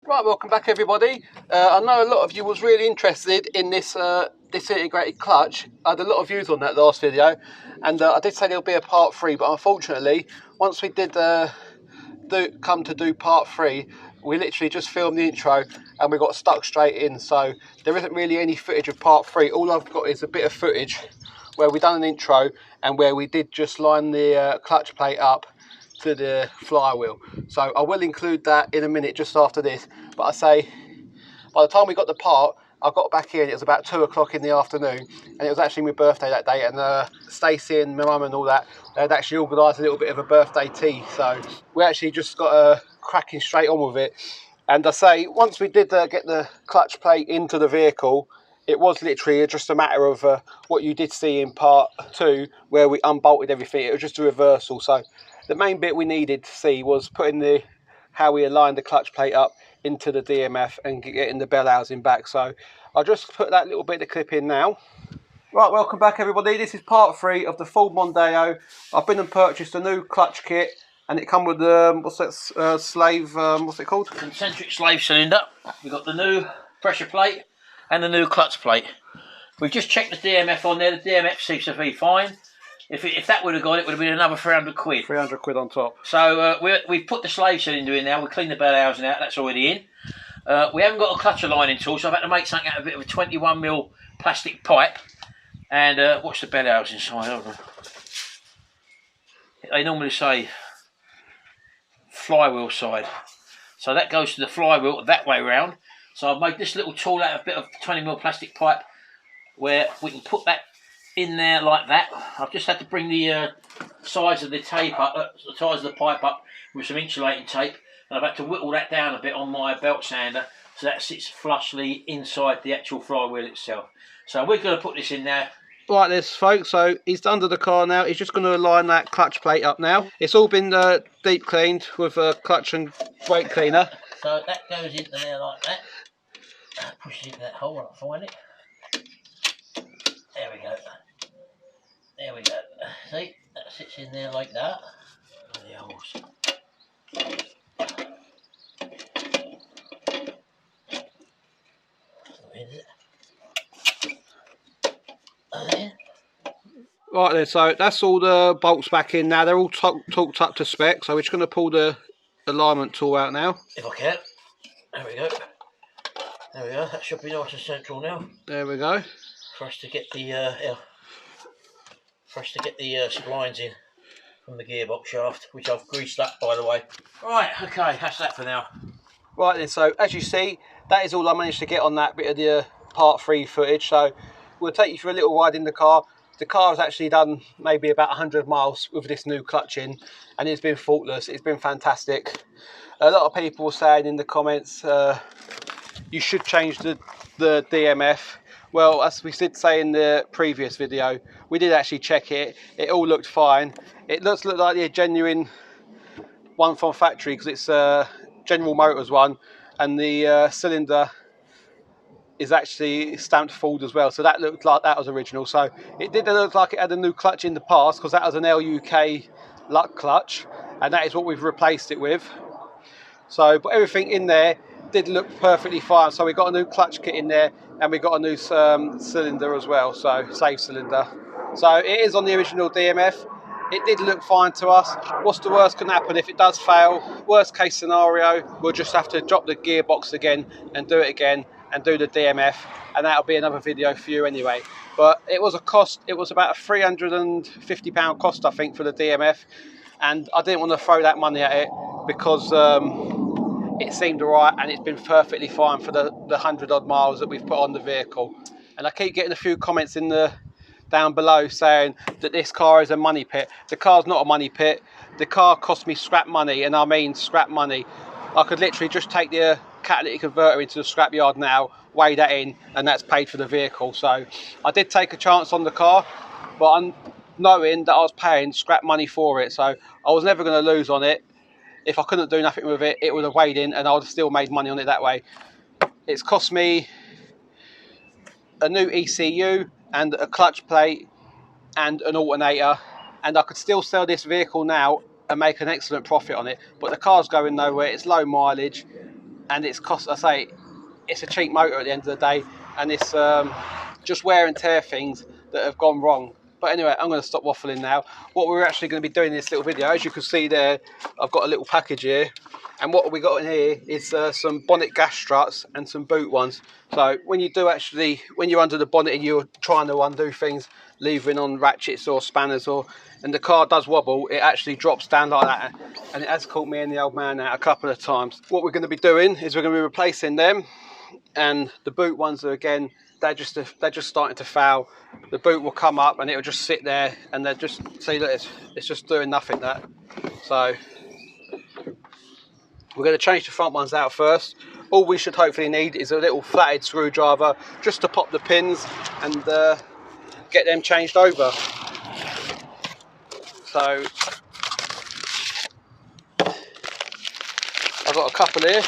Right, welcome back everybody. I know a lot of you was really interested in this disintegrated clutch. I had a lot of views on that last video, and I did say there'll be a part 3, but unfortunately, once we did come to do part 3, we literally just filmed the intro and we got stuck straight in, so there isn't really any footage of part 3. All I've got is a bit of footage where we done an intro and where we did just line the clutch plate up to the flywheel. So I will include that in a minute just after this, but I say by the time we got the part, I got back here and it was about 2 o'clock in the afternoon, and it was actually my birthday that day, and Stacey and my mum and all that, they had actually organised a little bit of a birthday tea, so we actually just got cracking straight on with it. And I say, once we did get the clutch plate into the vehicle, it was literally just a matter of what you did see in part 2, where we unbolted everything. It was just a reversal. So the main bit we needed to see was putting how we aligned the clutch plate up into the DMF and getting the bell housing back. So I'll just put that little bit of clip in now. Right, welcome back everybody. This is part 3 of the full Mondeo. I've been and purchased a new clutch kit, and it come with what's that slave? What's it called? Concentric slave cylinder. We've got the new pressure plate and the new clutch plate. We've just checked the DMF on there. The DMF seems to be fine. If that would have gone, it would have been another 300 quid. 300 quid on top. So we've put the slave cylinder in now. We cleaned the bell housing out. That's already in. We haven't got a clutch aligning tool, so I've had to make something out of a bit of a 21mm plastic pipe. And what's the bell housing side? Hold on. They normally say flywheel side. So that goes to the flywheel that way round. So I've made this little tool out of a bit of 20mm plastic pipe where we can put that in there like that. I've just had to bring the sides of the tape up, the sides of the pipe up with some insulating tape, and I've had to whittle that down a bit on my belt sander so that sits flushly inside the actual flywheel itself. So we're going to put this in there. Like this, folks, so he's under the car now. He's just going to align that clutch plate up now. It's all been deep cleaned with a clutch and brake cleaner. So that goes into there like that. Pushes into that hole, I'll find it. There we go. There we go. See, that sits in there like that. The holes. Right then, so that's all the bolts back in now. They're all torqued up to spec, so we're just going to pull the alignment tool out now. If I can. There we go. There we go. That should be nice and central now. There we go. For us to get the splines in from the gearbox shaft, which I've greased up, by the way. Right. Okay. That's that for now. Right then, so as you see, that is all I managed to get on that bit of the part 3 footage. So we'll take you for a little ride in the car. The car has actually done maybe about 100 miles with this new clutch in, and it's been faultless. It's been fantastic. A lot of people were saying in the comments, you should change the DMF. Well, as we did say in the previous video, we did actually check it. It all looked fine. It does look like the genuine one from factory, because it's a General Motors one, and the cylinder is actually stamped Ford as well, so that looked like that was original. So it did look like it had a new clutch in the past, because that was an LUK Luck clutch, and that is what we've replaced it with. So, but everything in there did look perfectly fine. So we got a new clutch kit in there, and we got a new cylinder as well, so slave cylinder. So it is on the original DMF. It did look fine to us. What's the worst can happen if it does fail? Worst case scenario, we'll just have to drop the gearbox again and do it again and do the DMF, and that'll be another video for you anyway. But it was a cost. It was about a £350 cost, I think, for the DMF, and I didn't want to throw that money at it because it seemed alright, and it's been perfectly fine for the 100 odd miles that we've put on the vehicle. And I keep getting a few comments in down below saying that this car is a money pit. The car's not a money pit. The car cost me scrap money, and I mean scrap money. I could literally just take the catalytic converter into the scrapyard now, weigh that in, and that's paid for the vehicle. So I did take a chance on the car, but I'm knowing that I was paying scrap money for it, so I was never going to lose on it. If I couldn't do nothing with it, it would have weighed in, and I would have still made money on it that way. It's cost me a new ECU and a clutch plate and an alternator, and I could still sell this vehicle now and make an excellent profit on it, but the car's going nowhere. It's low mileage. and it's cost. I say it's a cheap motor at the end of the day, and it's just wear and tear things that have gone wrong. But anyway, I'm going to stop waffling now. What we're actually going to be doing in this little video, as you can see there, I've got a little package here, and what we got in here is some bonnet gas struts and some boot ones. So when you do actually, when you're under the bonnet and you're trying to undo things, levering on ratchets or spanners, and the car does wobble, it actually drops down like that, and it has caught me and the old man out a couple of times. What we're going to be doing is we're going to be replacing them, and the boot ones are, again, they're just starting to foul. The boot will come up and it'll just sit there, and they're just, see that it's just doing nothing, that. So we're going to change the front ones out first. All we should hopefully need is a little flatted screwdriver just to pop the pins and get them changed over. So I've got a couple here.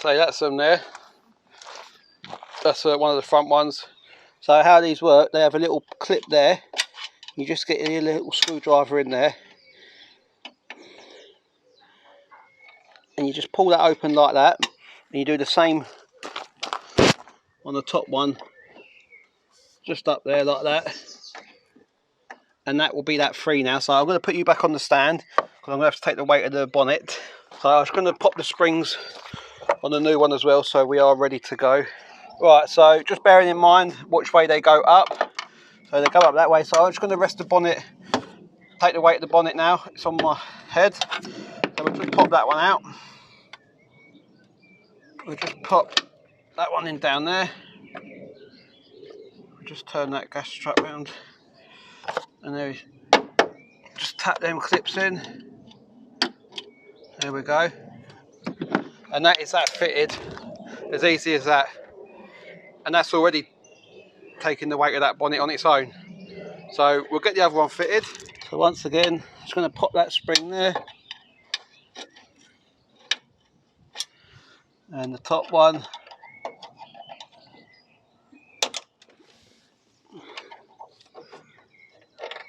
So that's them there. That's one of the front ones. So how these work, they have a little clip there. You just get your little screwdriver in there, and you just pull that open like that, and you do the same on the top one, just up there like that, and that will be that free now. So I'm going to put you back on the stand because I'm going to have to take the weight of the bonnet. So I was going to pop the springs on the new one as well, so we are ready to go. Right, so just bearing in mind which way they go up. So they go up that way, so I'm just going to rest the bonnet, take the weight of the bonnet now. It's on my head, so we'll just pop that one out. We'll just pop that one in down there. We'll just turn that gas strap round, and there we just tap them clips in. There we go, and that is that fitted, as easy as that, and that's already taking the weight of that bonnet on its own. So we'll get the other one fitted. So once again, just going to pop that spring there, and the top one.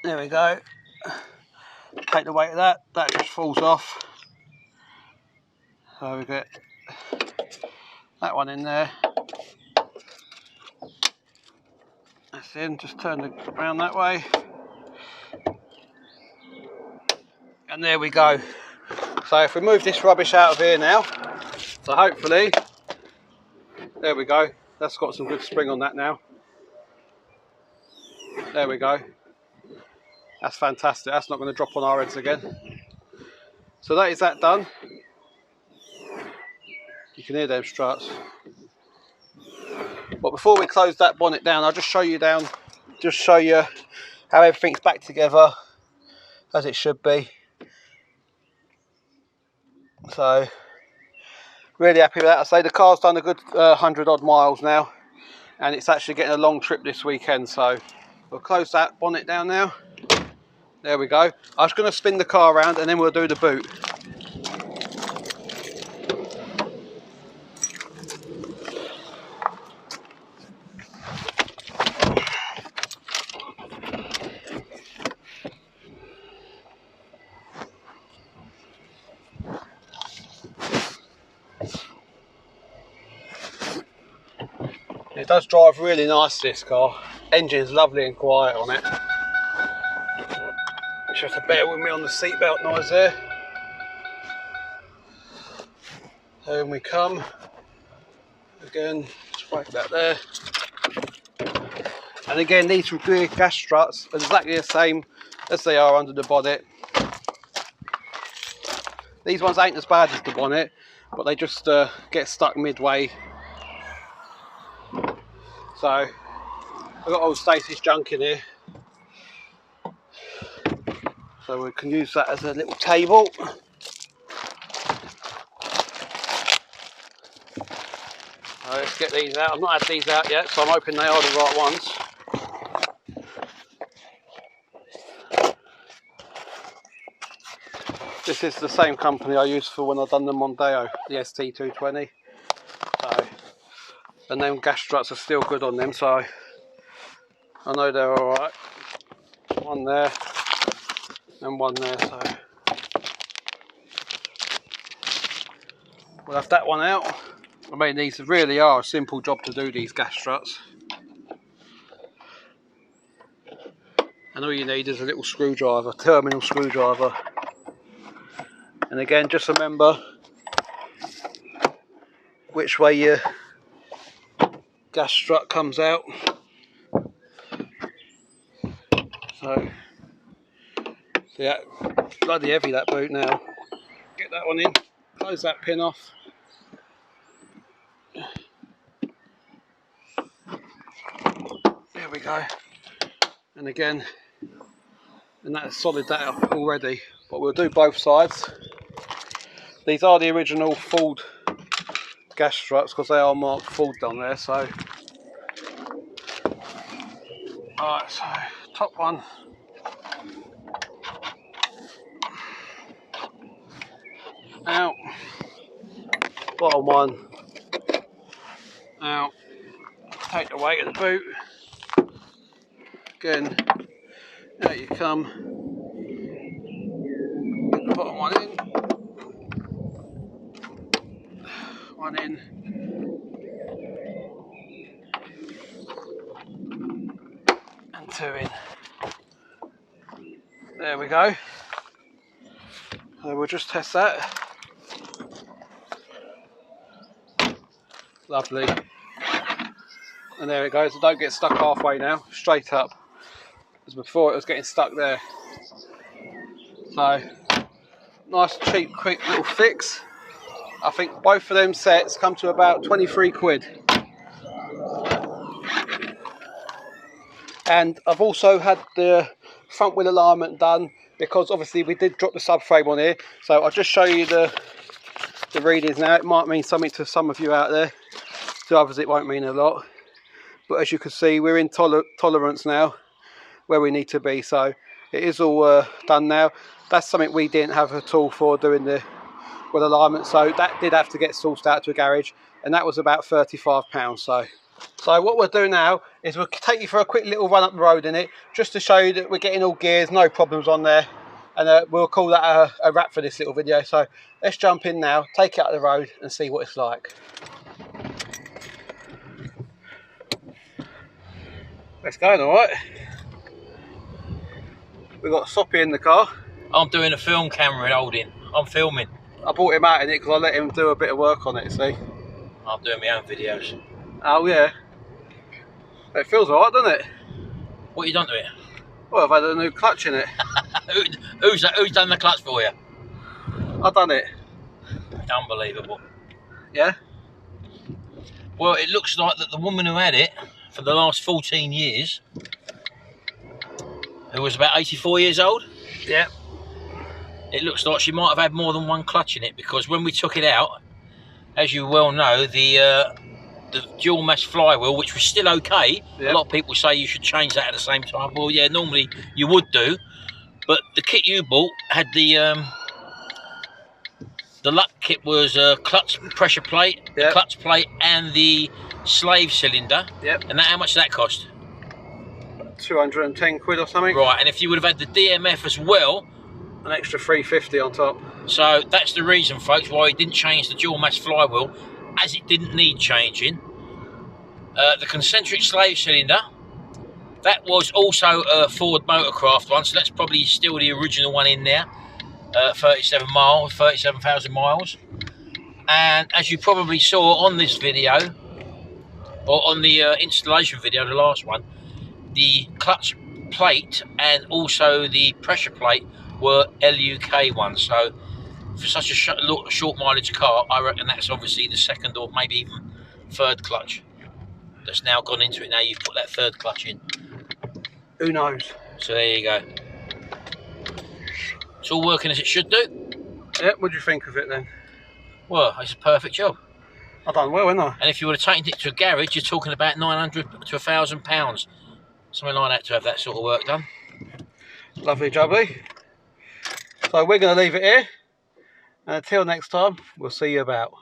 There we go. Take the weight of that, that just falls off. So we get that one in there. That's in, just turn it around that way. And there we go. So if we move this rubbish out of here now, so hopefully, there we go. That's got some good spring on that now. There we go. That's fantastic. That's not going to drop on our heads again. So that is that done. You can hear them struts. But before we close that bonnet down, I'll just show you how everything's back together as it should be. So really happy with that. I say the car's done a good 100 odd miles now, and it's actually getting a long trip this weekend. So we'll close that bonnet down now. There we go. I'm just going to spin the car around and then we'll do the boot. It does drive really nice, this car. Engine's lovely and quiet on it. Just to bear with me on the seatbelt noise there. Home we come. Again, just whack that there. And again, these rear gas struts are exactly the same as they are under the bonnet. These ones ain't as bad as the bonnet, but they just get stuck midway. So I've got old Stacey's junk in here, so we can use that as a little table. Let's get these out. I've not had these out yet, so I'm hoping they are the right ones. This is the same company I used for when I've done the Mondeo, the ST220. So, and them gas struts are still good on them, so I know they're alright. One there. and one there, so we'll have that one out. I mean, these really are a simple job to do, these gas struts. And all you need is a little screwdriver, terminal screwdriver. And again, just remember which way your gas strut comes out. So, see that, bloody heavy that boot now. Get that one in, close that pin off. There we go. And again, and that's solid that up already. But we'll do both sides. These are the original Ford gas struts because they are marked Ford down there. So, alright, so top one. Out. Bottom one. Out. Take the weight of the boot. Again, out you come. Get the bottom one in. One in. And two in. There we go. So we'll just test that. Lovely. And there it goes. I don't get stuck halfway now. Straight up. As before it was getting stuck there. So, nice, cheap, quick little fix. I think both of them sets come to about 23 quid. And I've also had the front wheel alignment done because obviously we did drop the subframe on here. So I'll just show you the readings now. It might mean something to some of you out there. To others it won't mean a lot. But as you can see, we're in tolerance now where we need to be. So it is all done now. That's something we didn't have at all for doing the wheel alignment. So that did have to get sourced out to a garage. And that was about £35. So what we'll do now is we'll take you for a quick little run up the road in it, just to show you that we're getting all gears, no problems on there. And we'll call that a wrap for this little video. So let's jump in now, take it up the road and see what it's like. It's going alright. We've got Soppy in the car. I'm doing a film camera holding. I'm filming. I brought him out in it because I let him do a bit of work on it, see? I'm doing my own videos. Oh yeah. It feels alright, doesn't it? What you done to it? Well, I've had a new clutch in it. Who's done the clutch for you? I've done it. Unbelievable. Yeah? Well, it looks like that the woman who had it for the last 14 years, who was about 84 years old, Yeah. it looks like she might have had more than one clutch in it, because when we took it out, as you well know, the dual mass flywheel, which was still okay, Yep. A lot of people say you should change that at the same time. Well, yeah, normally you would do, but the kit you bought had the luck kit was a clutch pressure plate, the Yep. clutch plate, and the slave cylinder. Yep. And how much did that cost? 210 quid or something. Right, and if you would have had the DMF as well, An extra 350 on top. so that's the reason, folks, why he didn't change the dual mass flywheel, as it didn't need changing. The concentric slave cylinder, that was also a Ford Motorcraft one, so that's probably still the original one in there. 37,000 miles. And as you probably saw on this video, or on the installation video, the last one, the clutch plate and also the pressure plate were LUK ones. So for such a short mileage car, I reckon that's obviously the second or maybe even third clutch that's now gone into it. Now you've put that third clutch in. Who knows? So there you go. It's all working as it should do. Yeah, what do you think of it then? Well, it's a perfect job. I've done well, haven't I? And if you would have taken it to a garage, you're talking about £900 to £1,000, something like that, to have that sort of work done. Lovely jubbly. So we're going to leave it here. And until next time, we'll see you about.